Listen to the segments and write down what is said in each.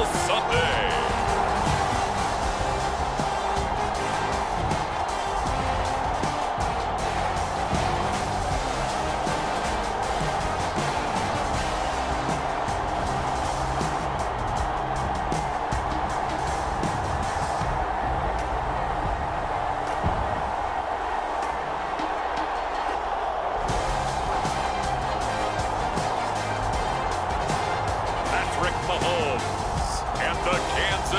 NFL Sunday.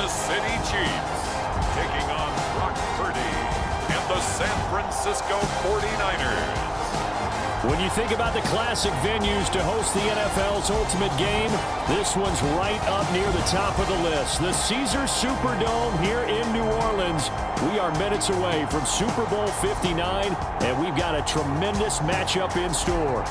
City Chiefs taking on Brock Purdy and the San Francisco 49ers. When you think about the classic venues to host the NFL's ultimate game, this one's right up near the top of the list. The Caesars Superdome here in New Orleans. We are minutes away from Super Bowl 59, and we've got a tremendous matchup in store.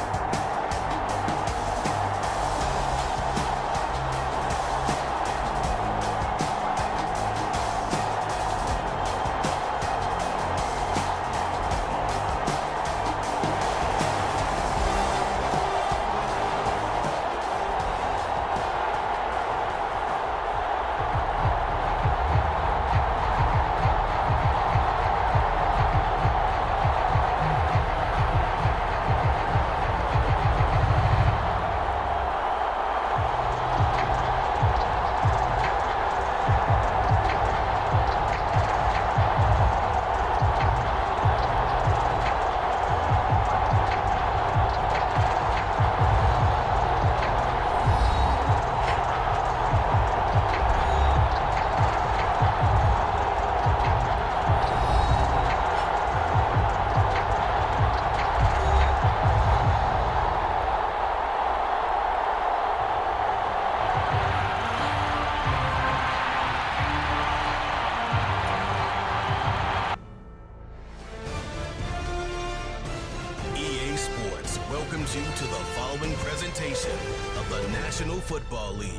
welcomes you to the following presentation of the National Football League.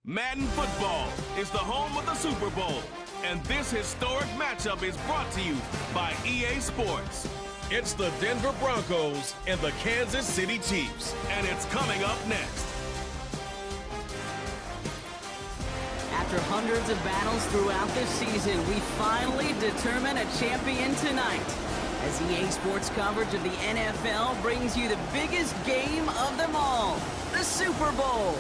Madden Football is the home of the Super Bowl, and this historic matchup is brought to you by EA Sports. It's the Denver Broncos and the Kansas City Chiefs, and it's coming up next. After hundreds of battles throughout this season, we finally determine a champion tonight, as EA Sports coverage of the NFL brings you the biggest game of them all, the Super Bowl.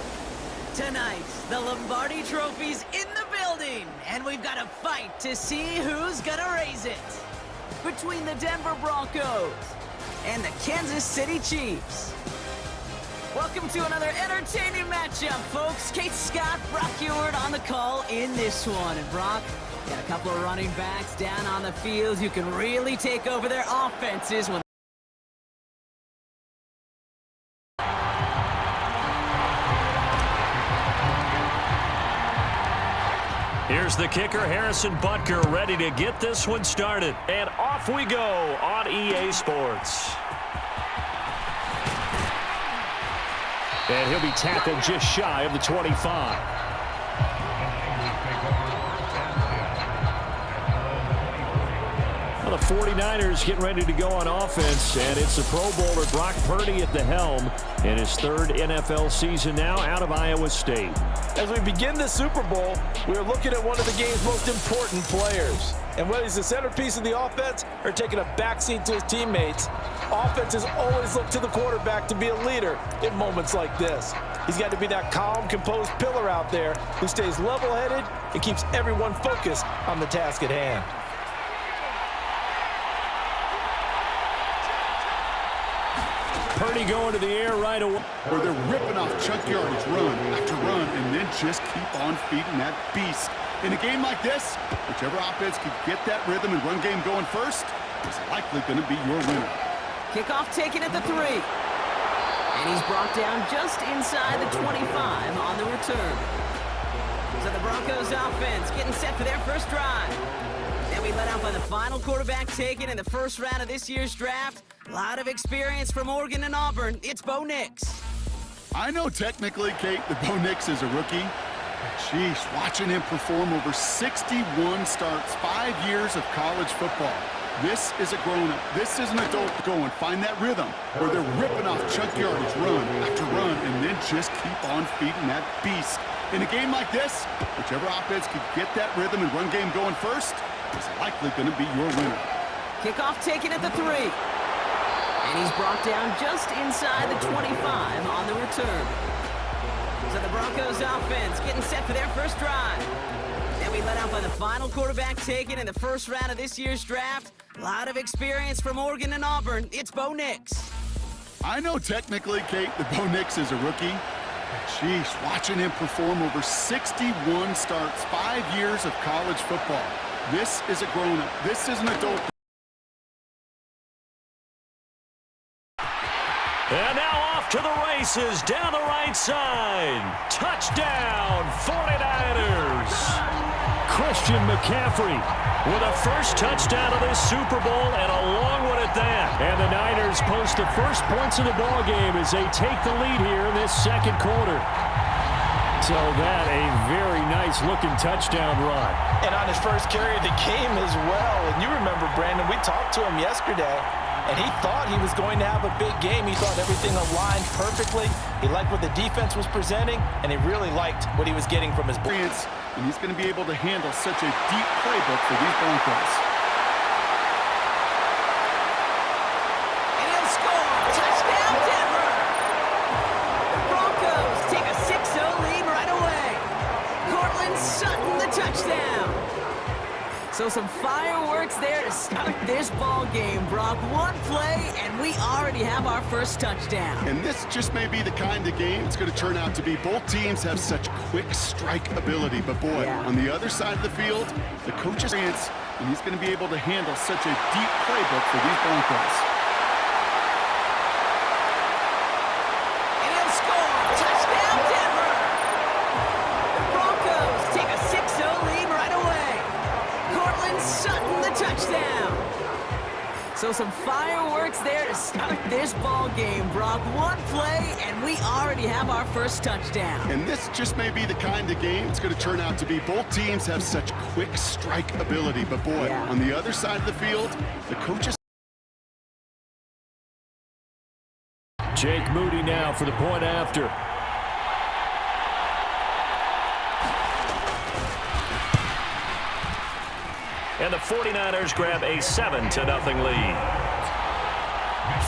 Tonight, the Lombardi Trophy's in the building, and we've got a fight to see who's gonna raise it. Between the Denver Broncos and the Kansas City Chiefs. Welcome to another entertaining matchup, folks. Kate Scott, Brock Ewart on the call in this one. And Brock, got a couple of running backs down on the field who can really take over their offenses when Here's the kicker, Harrison Butker, ready to get this one started. And off we go on EA Sports. And he'll be tackled just shy of the 25. Well, the 49ers getting ready to go on offense, and it's the Pro Bowler Brock Purdy at the helm in his third NFL season now out of Iowa State. As we begin the Super Bowl, we are looking at one of the game's most important players. And whether he's the centerpiece of the offense or taking a backseat to his teammates, offenses always look to the quarterback to be a leader in moments like this. He's got to be that calm, composed pillar out there who stays level-headed and keeps everyone focused on the task at hand. Purdy going to the air right away. Where they're ripping off chunk yardage, run after run, and then just keep on feeding that beast. In a game like this, whichever offense can get that rhythm and run game going first is likely going to be your winner. Kickoff taken at the 3. And he's brought down just inside the 25 on the return. So the Broncos offense getting set for their first drive. Then we let out by the final quarterback taken in the first round of this year's draft. A lot of experience from Oregon and Auburn. It's Bo Nix. I know technically, Kate, that Bo Nix is a rookie. But sheesh, watching him perform over 61 starts, 5 years of college football. This is a grown-up. This is an adult. Go and find that rhythm where they're ripping off chunk yardage, run after run, and then just keep on feeding that beast. In a game like this, whichever offense could get that rhythm and run game going first is likely going to be your winner. Kickoff taken at the 3. And he's brought down just inside the 25 on the return. So the Broncos offense getting set for their first drive. And we let out by the final quarterback taken in the first round of this year's draft. A lot of experience from Oregon and Auburn. It's Bo Nix. I know technically, Kate, that Bo Nix is a rookie. But sheesh, watching him perform over 61 starts, 5 years of college football. This is a grown-up. This is an adult. And now off to the races down the right side. Touchdown, 49ers. Christian McCaffrey with a first touchdown of this Super Bowl and a long one at that. And the Niners post the first points of the ball game as they take the lead here in this second quarter. So that a very nice-looking touchdown run. And on his first carry of the game as well. And you remember, Brandon, we talked to him yesterday, and he thought he was going to have a big game. He thought everything aligned perfectly. He liked what the defense was presenting, and he really liked what he was getting from his experience. And he's going to be able to handle such a deep playbook for these Broncos. And he'll score. Touchdown, Denver. The Broncos take a 6-0 lead right away. Cortland Sutton, the touchdown. So some fireworks there to start this ball game, Brock. One play, and we already have our first touchdown. And this just may be the kind of game it's going to turn out to be. Both teams have such quick strike ability, but boy, on the other side of the field, the coach is and he's going to be able to handle such a deep playbook for these Broncos. And he'll score. Touchdown, Denver. The Broncos take a 6-0 lead right away. Cortland Sutton, the touchdown. So some fireworks there to start this ball game, Brock. One play, and we already have our first touchdown. And this just may be the kind of game it's going to turn out to be. Both teams have such quick strike ability, but boy, on the other side of the field, the coaches. Jake Moody now for the point after. And the 49ers grab a 7-0 lead.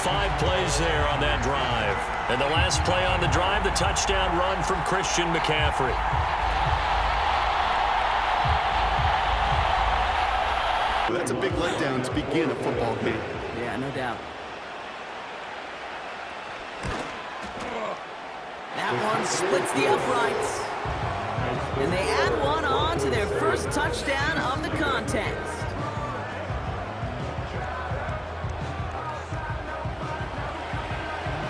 5 plays there on that drive. And the last play on the drive, the touchdown run from Christian McCaffrey. Well, that's a big letdown to begin a football game. Yeah, no doubt. That one splits the uprights. And they add one on to their first touchdown of the contest.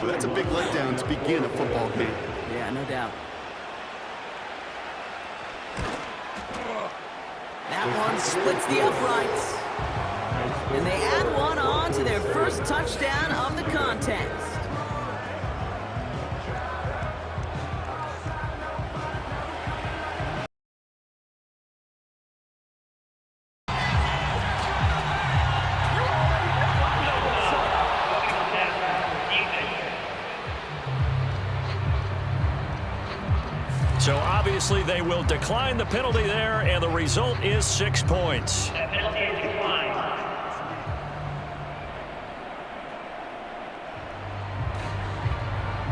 Well, that's a big letdown to begin a football game. Yeah, no doubt. That one splits the uprights. And they add one on to their first touchdown of the contest. So obviously they will decline the penalty there, and the result is 6 points.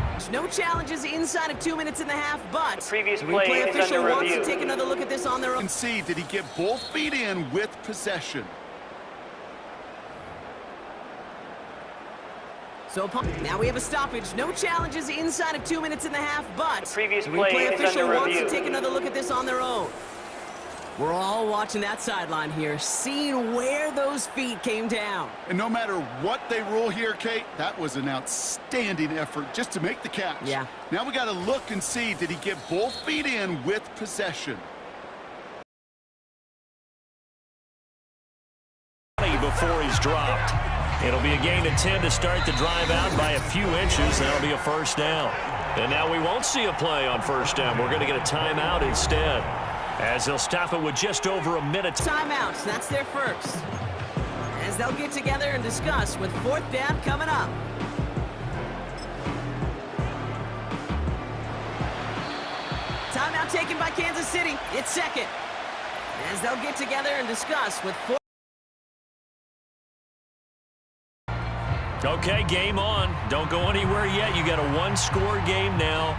There's no challenges inside of 2 minutes and a half, but the replay official wants to take another look at this on their own. And see, did he get both feet in with possession? So now we have a stoppage. No challenges inside of 2 minutes and a half, but the replay official wants to take another look at this on their own. We're all watching that sideline here, seeing where those feet came down. And no matter what they rule here, Kate, that was an outstanding effort just to make the catch. Yeah. Now we got to look and see, did he get both feet in with possession? Before he's dropped. It'll be a gain of 10 to start the drive out by a few inches. That'll be a first down. And now we won't see a play on first down. We're going to get a timeout instead, as they'll stop it with just over a minute. Timeouts, that's their first. as they'll get together and discuss with fourth down coming up. Timeout taken by Kansas City. It's second, as they'll get together and discuss with fourth. Okay, game on. Don't go anywhere yet. You got a one-score game now.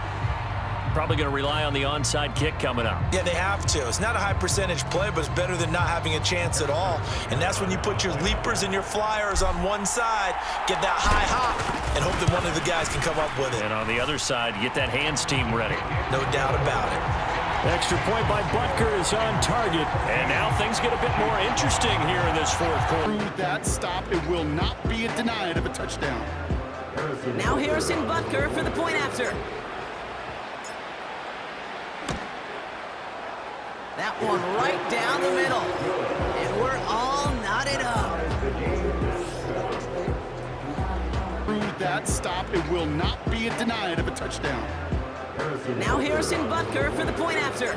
Probably going to rely on the onside kick coming up. Yeah, they have to. It's not a high percentage play, but it's better than not having a chance at all. And that's when you put your leapers and your flyers on one side, get that high hop, and hope that one of the guys can come up with it. And on the other side, get that hands team ready. No doubt about it. Extra point by Butker is on target. And now things get a bit more interesting here in this fourth quarter. Through that stop, it will not be denied of a touchdown. Now Harrison Butker for the point after. That one right down the middle. And we're all knotted up. Through that stop, it will not be denied of a touchdown. Now Harrison Butker for the point after.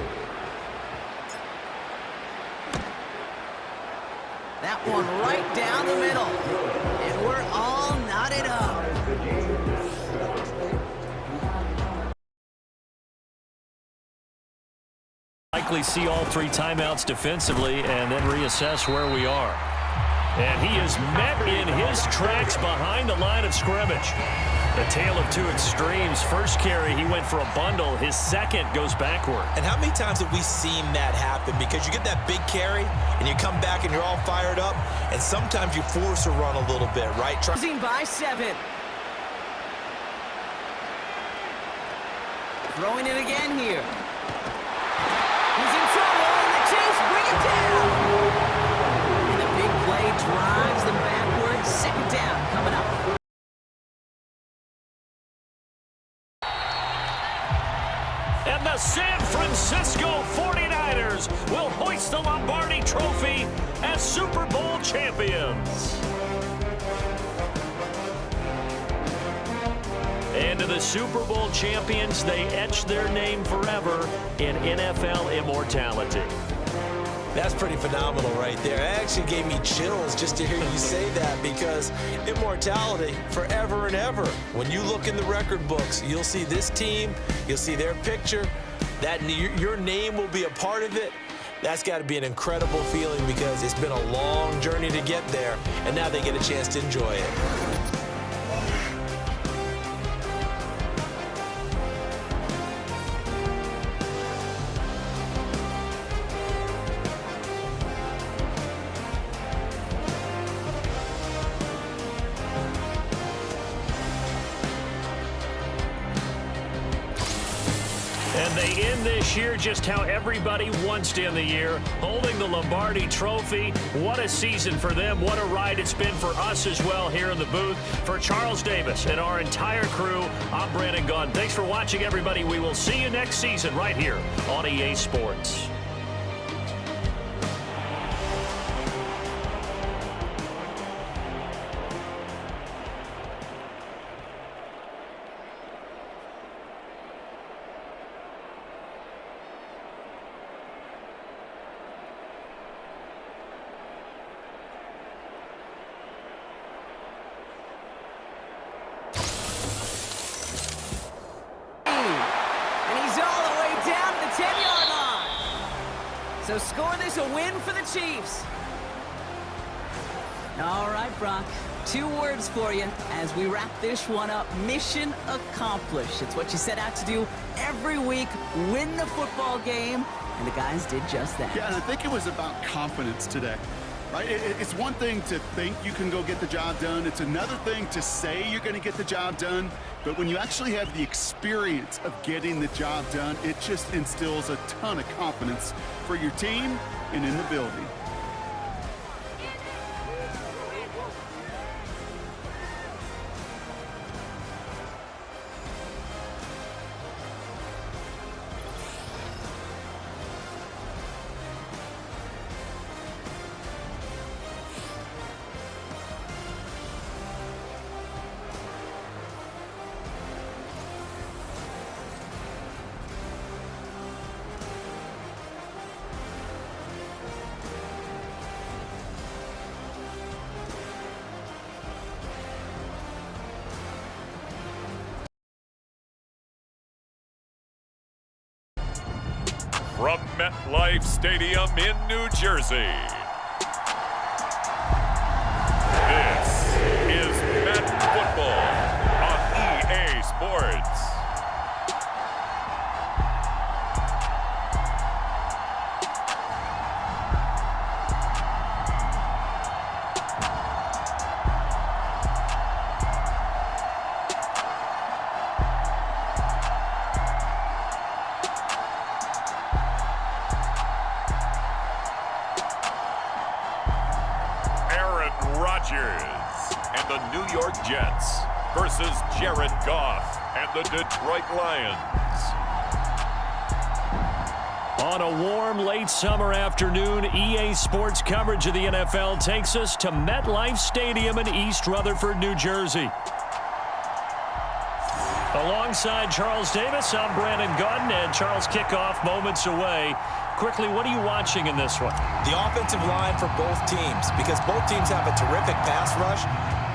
That one right down the middle. And we're all knotted up. Likely see all three timeouts defensively and then reassess where we are. And he is met in his tracks behind the line of scrimmage. A tale of two extremes. First carry, he went for a bundle. His second goes backward. And how many times have we seen that happen? Because you get that big carry, and you come back and you're all fired up, and sometimes you force a run a little bit, right? Losing by 7. Throwing it again here. He's in trouble, and the Chiefs bring it down. And the big play drives them backwards. Second down coming up. And the San Francisco 49ers will hoist the Lombardi Trophy as Super Bowl champions. And to the Super Bowl champions, they etch their name forever in NFL immortality. That's pretty phenomenal right there. It actually gave me chills just to hear you say that, because immortality forever and ever. When you look in the record books, you'll see this team, you'll see their picture, that your name will be a part of it. That's got to be an incredible feeling, because it's been a long journey to get there, and now they get a chance to enjoy it. And they end this year just how everybody wants to end the year, holding the Lombardi Trophy. What a season for them. What a ride it's been for us as well here in the booth. For Charles Davis and our entire crew, I'm Brandon Gaudin. Thanks for watching, everybody. We will see you next season right here on EA Sports. So score this a win for the Chiefs. All right, Brock. 2 words for you as we wrap this one up. Mission accomplished. It's what you set out to do every week. Win the football game. And the guys did just that. Yeah, and I think it was about confidence today. Right? It's one thing to think you can go get the job done. It's another thing to say you're going to get the job done. But when you actually have the experience of getting the job done, it just instills a ton of confidence for your team and in the building. from MetLife Stadium in New Jersey. This is Madden Football on EA Sports. And the New York Jets versus Jared Goff and the Detroit Lions. On a warm late summer afternoon, EA Sports coverage of the NFL takes us to MetLife Stadium in East Rutherford, New Jersey. Alongside Charles Davis, I'm Brandon Gaudin, and Charles, kickoff moments away. Quickly, what are you watching in this one? The offensive line for both teams, because both teams have a terrific pass rush.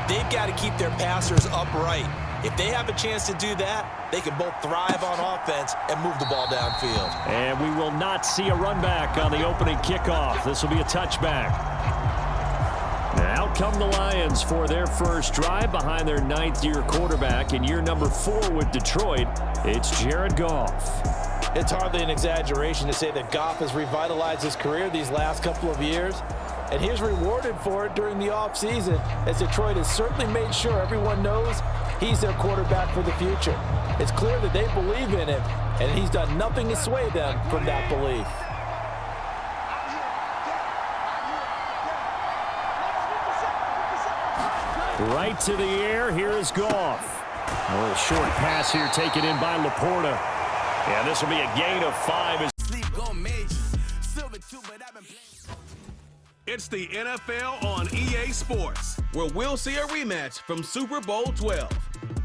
They've got to keep their passers upright. If they have a chance to do that, they can both thrive on offense and move the ball downfield. And we will not see a run back on the opening kickoff. This will be a touchback. Out come the Lions for their first drive behind their ninth-year quarterback in year number 4 with Detroit. It's Jared Goff. It's hardly an exaggeration to say that Goff has revitalized his career these last couple of years, and he's rewarded for it during the offseason, as Detroit has certainly made sure everyone knows he's their quarterback for the future. It's clear that they believe in him, and he's done nothing to sway them from that belief. Right to the air, here is Goff. A little short pass here taken in by Laporta. And this will be a gain of 5. It's the NFL on EA Sports, where we'll see a rematch from Super Bowl 12.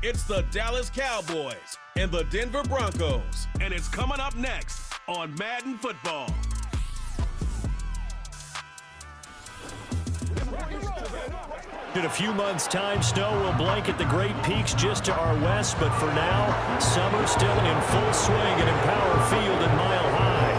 It's the Dallas Cowboys and the Denver Broncos, and it's coming up next on Madden Football. In a few months' time, snow will blanket the Great Peaks just to our west, but for now, summer still in full swing at Empower Field at Mile High.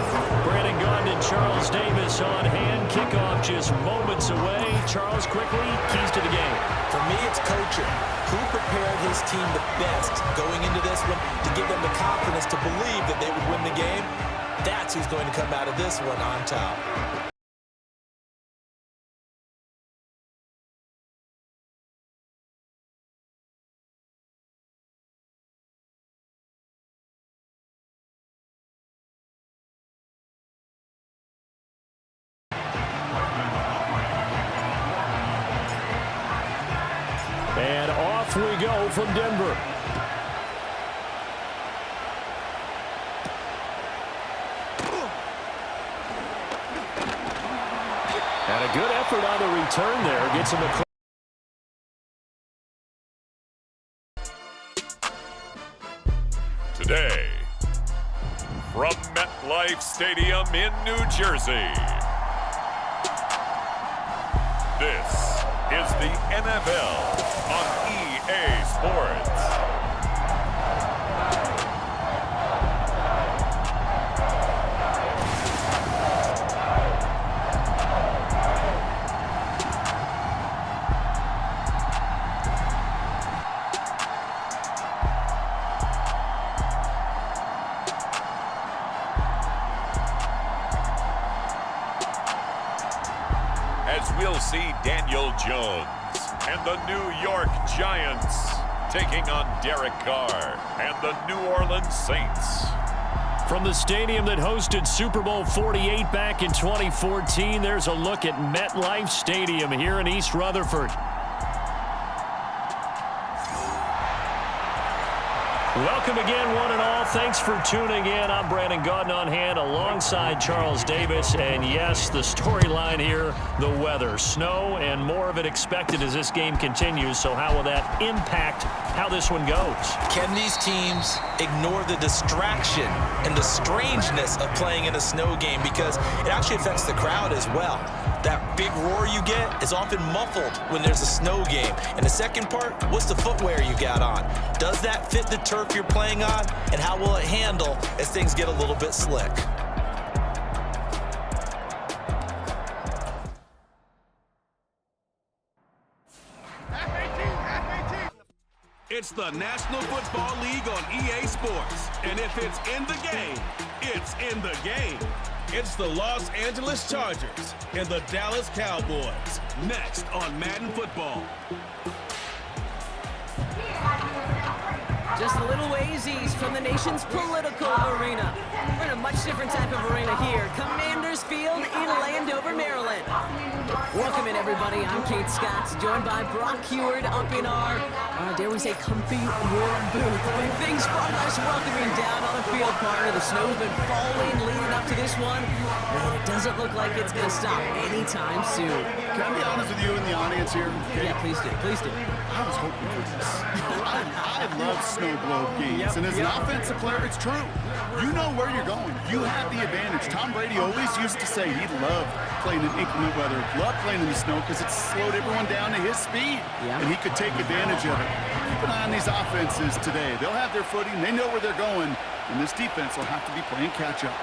Brandon Gaudin and Charles Davis on hand. Kickoff just moments away. Charles, quickly, keys to the game. For me, it's coaching. Who prepared his team the best going into this one to give them the confidence to believe that they would win the game? That's who's going to come out of this one on top. And off we go from Denver. And a good effort on the return there. Gets him a... Today, from MetLife Stadium in New Jersey, this is the NFL on EA Sports. As we'll see Daniel Jones and the New York Giants taking on Derek Carr and the New Orleans Saints. From the stadium that hosted Super Bowl 48 back in 2014, there's a look at MetLife Stadium here in East Rutherford. Welcome again, one and all. Thanks for tuning in. I'm Brandon Gaudin on hand alongside Charles Davis. And yes, the storyline here, the weather. Snow and more of it expected as this game continues. So how will that impact how this one goes? Can these teams ignore the distraction and the strangeness of playing in a snow game? Because it actually affects the crowd as well. That big roar you get is often muffled when there's a snow game. And the second part, what's the footwear you got on? Does that fit the turf you're playing on? And how will it handle as things get a little bit slick? It's the National Football League on EA Sports. And if it's in the game, it's in the game. It's the Los Angeles Chargers and the Dallas Cowboys. Next on Madden Football. Just a little ways east from the nation's political arena. We're in a much different type of arena here. Commanders Field in Landover, Maryland. Welcome in, everybody. I'm Kate Scott, joined by Brock Heward up in our, dare we say, comfy warm booth. With things far less welcoming down on the field partner. The snow's been falling leading up to this one, and it doesn't look like it's going to stop anytime soon. Can I be honest with you in the audience here? Yeah, please do. Please do. I was hoping for this. I love snow globe games, and as an offensive player, it's true. You know where you're going. You have the advantage. Tom Brady always used to say he loved playing in inclement weather, loved playing in the snow because it slowed everyone down to his speed, and he could take advantage of it. Keep an eye on these offenses today. They'll have their footing. They know where they're going, and this defense will have to be playing catch-up.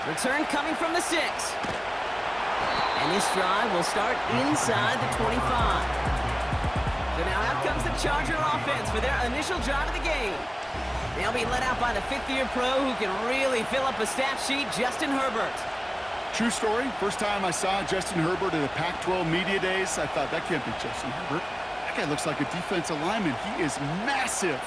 Return coming from the 6. And this drive will start inside the 25. So now out comes the Charger offense for their initial drive of the game. They'll be led out by the 5th-year pro who can really fill up a stat sheet, Justin Herbert. True story. First time I saw Justin Herbert at the Pac-12 Media Days, I thought, that can't be Justin Herbert. That guy looks like a defensive lineman. He is massive.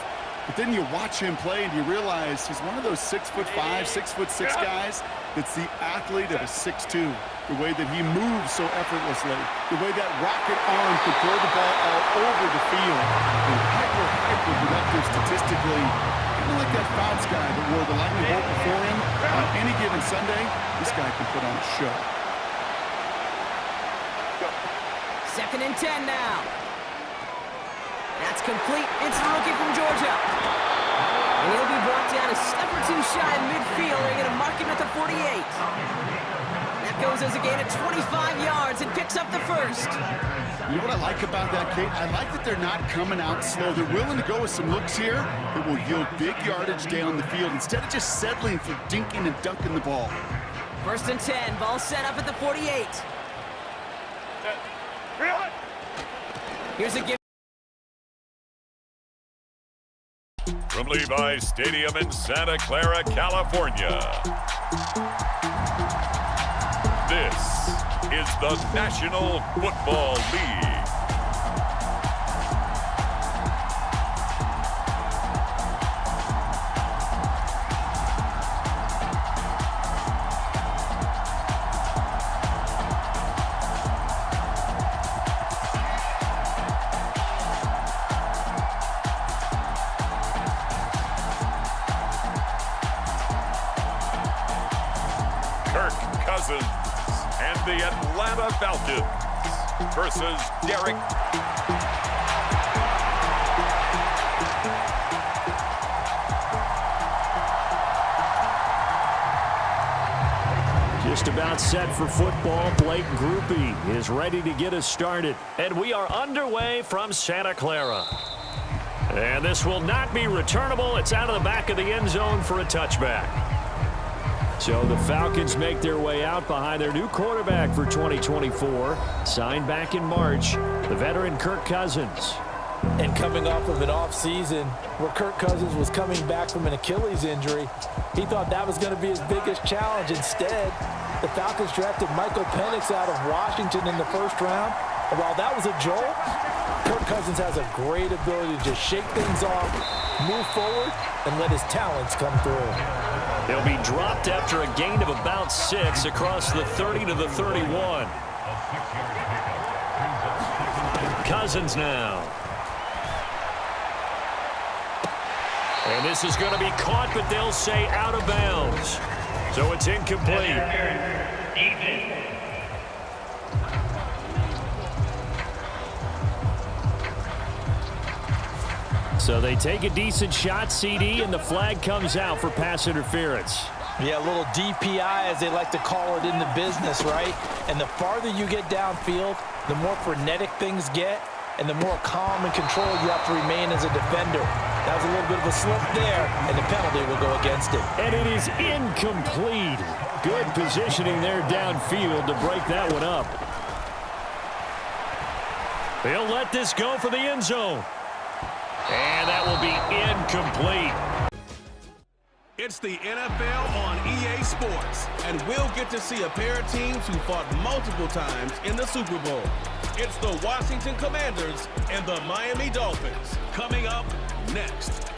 But then you watch him play and you realize he's one of those 6'5", 6'6" guys that's the athlete of a 6'2". The way that he moves so effortlessly, the way that rocket arm could throw the ball all over the field, and hyper productive statistically. Kind of like that Fouts guy that wore the lightning bolt before him. On any given Sunday, this guy can put on a show. 2nd and 10 now. That's complete. It's the rookie from Georgia. And he'll be brought down a step or two shy of midfield. They're going to mark him at the 48. That goes as a gain of 25 yards and picks up the first. You know what I like about that, Kate? I like that they're not coming out slow. They're willing to go with some looks here that will yield big yardage down the field instead of just settling for dinking and dunking the ball. 1st and 10. Ball set up at the 48. Here's a give. From Levi's Stadium in Santa Clara, California, this is the National Football League. Kirk Cousins and the Atlanta Falcons versus Derek. Just about set for football. Blake Groupie is ready to get us started. And we are underway from Santa Clara. And this will not be returnable. It's out of the back of the end zone for a touchback. So the Falcons make their way out behind their new quarterback for 2024. Signed back in March, the veteran Kirk Cousins. And coming off of an off-season where Kirk Cousins was coming back from an Achilles injury, he thought that was going to be his biggest challenge. Instead, the Falcons drafted Michael Penix out of Washington in the 1st round. And while that was a jolt, Kirk Cousins has a great ability to just shake things off, move forward, and let his talents come through. They'll be dropped after a gain of about 6 across the 30 to the 31. Cousins now. And this is going to be caught, but they'll say out of bounds. So it's incomplete. So they take a decent shot, CD, and the flag comes out for pass interference. Yeah, a little DPI, as they like to call it in the business, right? And the farther you get downfield, the more frenetic things get, and the more calm and control you have to remain as a defender. That was a little bit of a slip there, and the penalty will go against it. And it is incomplete. Good positioning there downfield to break that one up. They'll let this go for the end zone. And that that will be incomplete. It's the NFL on EA Sports, and we'll get to see a pair of teams who fought multiple times in the Super Bowl. It's the Washington Commanders and the Miami Dolphins. Coming up next.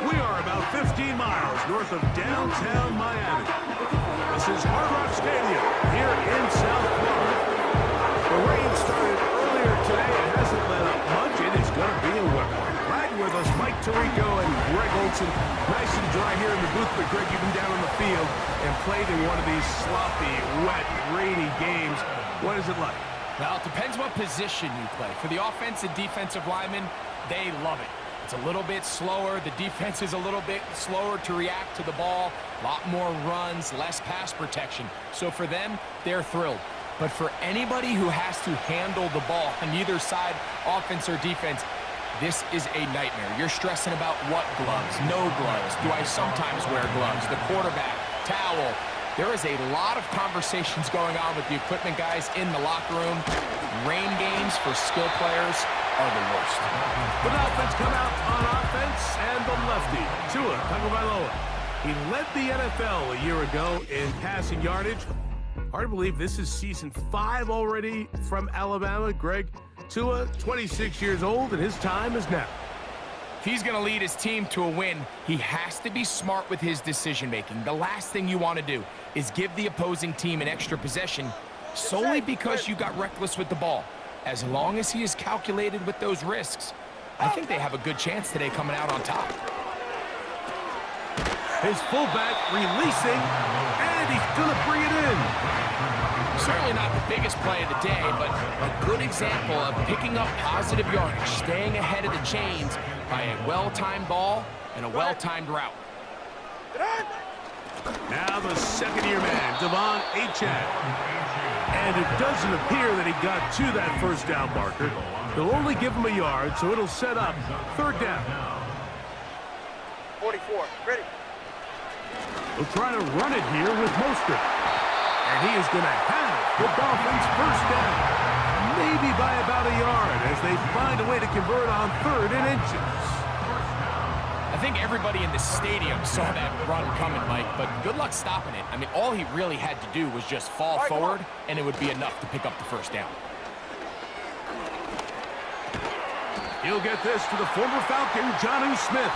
We are about 15 miles north of downtown Miami. This is Hard Rock Stadium here in South Florida. The rain started earlier today. It hasn't let up much. It is going to be a wet one. Riding with us, Mike Tirico and Greg Olson. Nice and dry here in the booth, but Greg, you've been down on the field and played in one of these sloppy, wet, rainy games. What is it like? Well, it depends what position you play. For the offense and defensive linemen, they love it. It's a little bit slower. The defense is a little bit slower to react to the ball. A lot more runs, less pass protection. So for them, they're thrilled. But for anybody who has to handle the ball on either side, offense or defense, this is a nightmare. You're stressing about what gloves, no gloves. Do I sometimes wear gloves? The quarterback, towel. There is a lot of conversations going on with the equipment guys in the locker room. Rain games for skill players are the worst. The Dolphins come out on offense, and the lefty, Tua Tagovailoa. He led the NFL a year ago in passing yardage. Hard to believe this is season 5 already from Alabama. Greg, Tua, 26 years old, and his time is now. If he's going to lead his team to a win, he has to be smart with his decision-making. The last thing you want to do is give the opposing team an extra possession solely because you got reckless with the ball. As long as he is calculated with those risks, I think they have a good chance today coming out on top. His fullback releasing, and he's going to bring it in. Certainly not the biggest play of the day, but a good example of picking up positive yardage, staying ahead of the chains by a well-timed ball and a well-timed route. Now the second-year man, Devon Achane. And it doesn't appear that he got to that first down marker. They'll only give him a yard, so it'll set up third down. 44, ready. They'll try to run it here with Mostert. And he is going to have the Dolphins first down. Maybe by about a yard as they find a way to convert on 3rd and inches. I think everybody in the stadium saw that run coming, Mike, but good luck stopping it. I mean, all he really had to do was just fall forward, and it would be enough to pick up the first down. He'll get this to the former Falcon, Jonnu Smith.